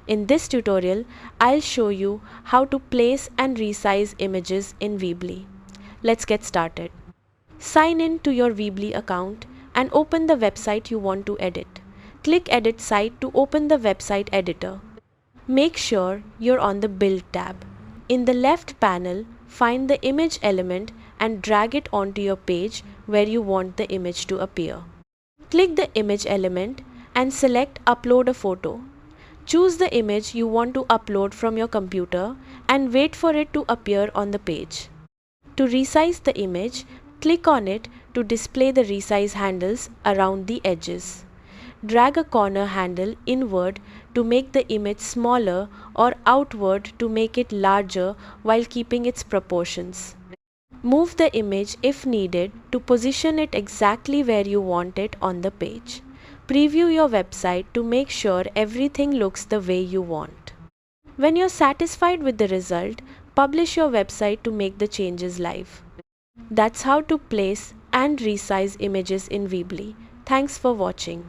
In this tutorial, I'll show you how to place and resize images in Weebly. Let's get started. Sign in to your Weebly account and open the website you want to edit. Click Edit Site to open the website editor. Make sure you're on the Build tab. In the left panel, find the image element and drag it onto your page where you want the image to appear. Click the image element and select Upload a photo. Choose the image you want to upload from your computer and wait for it to appear on the page. To resize the image, click on it to display the resize handles around the edges. Drag a corner handle inward to make the image smaller or outward to make it larger while keeping its proportions. Move the image if needed to position it exactly where you want it on the page. Preview your website to make sure everything looks the way you want. When you're satisfied with the result, publish your website to make the changes live. That's how to place and resize images in Weebly. Thanks for watching.